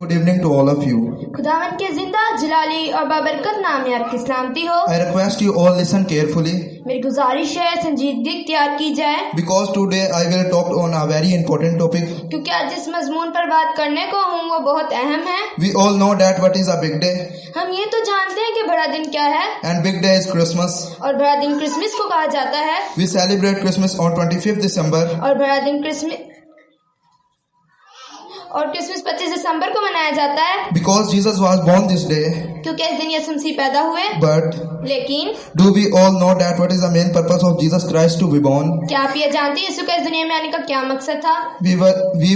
Good evening to all of you. खुदावन के जिंदा जलाली और बाबरकत नाम में आपकी सलामती हो। I request you all listen carefully मेरी गुजारिश है संजीदगी इख्तियार की जाए, because today I will talk on a very important topic. क्योंकि आज जिस मजमून पर बात करने को हूँ वो बहुत अहम है। We all know that what is a big day, हम ये तो जानते हैं कि बड़ा दिन क्या है, and big day is Christmas. और बड़ा दिन क्रिसमस को कहा जाता है। We celebrate Christmas on 25th December. और बड़ा दिन क्रिसमस 25 दिसंबर को मनाया जाता है, Because Jesus was born this day. क्योंकि इस दिन यीशु मसीह पैदा हुए। But लेकिन do we all know that what is the main purpose of Jesus Christ to be born? क्या आप ये जानते हैं यीशु का इस दुनिया में आने का क्या मकसद था? We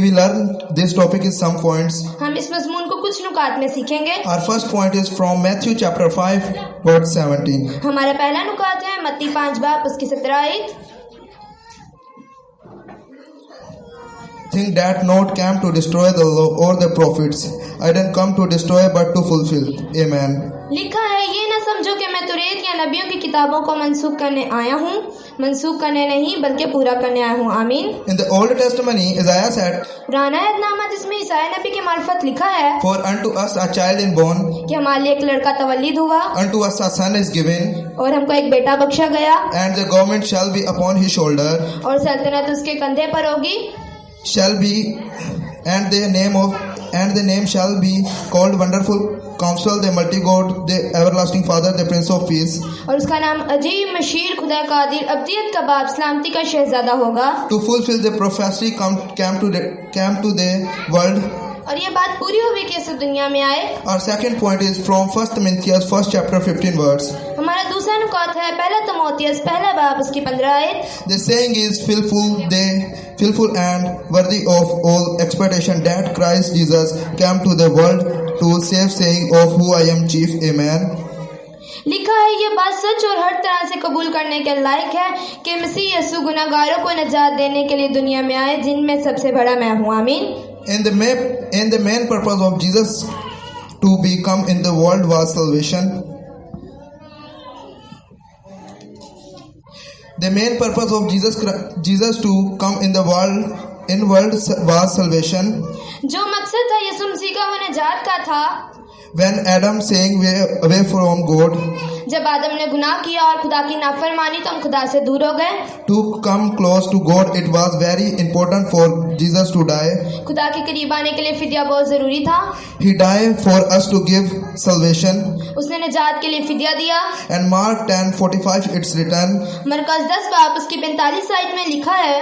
will learn this topic is some points. हम इस मजमून को कुछ नुकात में सीखेंगे। Our first point is from Matthew chapter 5 verse 17. हमारा पहला नुकात है मत्ती 5 बाब उसकी 17 आयत। Think that not came to destroy the law or the prophets. I didn't come to destroy but to fulfill. Amen. लिखा है, ये ना समझो कि मैं तुरेत या नबियों की किताबों को मनसूख करने आया हूँ, मनसूख करने नहीं बल्कि पूरा करने आया हूँ। आमीन। In the Old Testament, Isaiah said, पुराना ऐतनामा जिसमें ईसाया नबी के मार्फत लिखा है, For unto us a child is born, कि हमारे लिए एक लड़का तवल्लीद हुआ unto us a son is given, और हमको एक बेटा बख्शा गया, and the government shall be upon his shoulder, और सल्तनत उसके कंधे पर होगी, shall be, and the name shall be called Wonderful Counselor, the Multi God, the Everlasting Father, the Prince of Peace. और उसका नाम अजीब मशीर खुदा कादिर अब्दियत का बाप सलामती का शहजादा होगा। To fulfill the prophecy came to the world. और ये बात पूरी हुई कि इस दुनिया में आए। Our second point is from 1 Corinthians 1 chapter 15 verse. हमारा दूसरा नुकात है पहला तिमोथियस पहला बाब उसकी 15 आयत। The saying is fulful and worthy of all expectation that Christ Jesus came to the world to save, saying of who I am chief. Amen. लिखा है, ये बात सच और हर तरह से कबूल करने के लायक है कि मसीह यीशु गुनाहगारों को निजात देने के लिए दुनिया में आए, जिनमें सबसे बड़ा मैं हूँ। आमीन। And the main purpose of Jesus to become in the world was salvation. The main purpose of Jesus to come in the world was salvation. जो मकसद था यीशु मसीह का वो निजात का था। When Adam saying away from God, जब आदम ने गुनाह किया और खुदा की नाफरमानी तो हम खुदा से दूर हो गए। To come close to God, it was very important for Jesus to die. खुदा के करीब आने के लिए फिदिया बहुत जरूरी था। He died for us to give salvation. उसने निजात के लिए फिदिया दिया। And Mark 10:45 it's written, मरकज 10 बाब उसकी 45 आयत में लिखा है,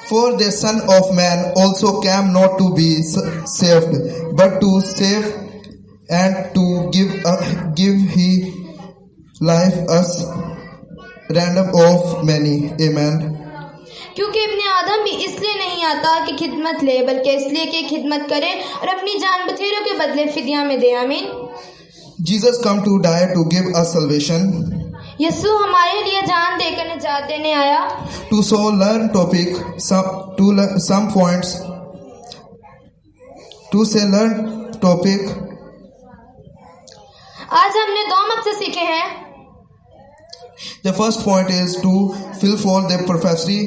For the Son of Man also came not to be saved, but to save and to give he life us random of many. Amen. क्योंकि इब्ने आदम भी इसलिए नहीं आता कि खिदमत ले, बल्कि इसलिए कि खिदमत करे और अपनी जान बथेरों के बदले फिदिया में दे। आमीन। Jesus come to die to give us salvation. यीशु हमारे लिए जान देकर निजात देने आया। To so learn topic some points. To say learn topic. आज हमने 2 मकसद सीखे हैं। The first point is to fulfill the prophecy,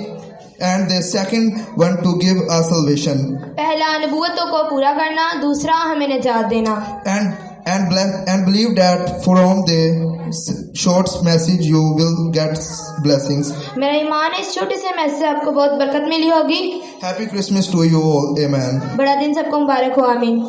and the second one to give us salvation. पहला नबूवतों को पूरा करना, दूसरा हमें निजात देना। And believe that from the short message you will get blessings. मेरा ईमान है इस छोटे से मैसेज से आपको बहुत बरकत मिली होगी। Happy Christmas to you all. Amen. बड़ा दिन सबको मुबारक हो। आमीन।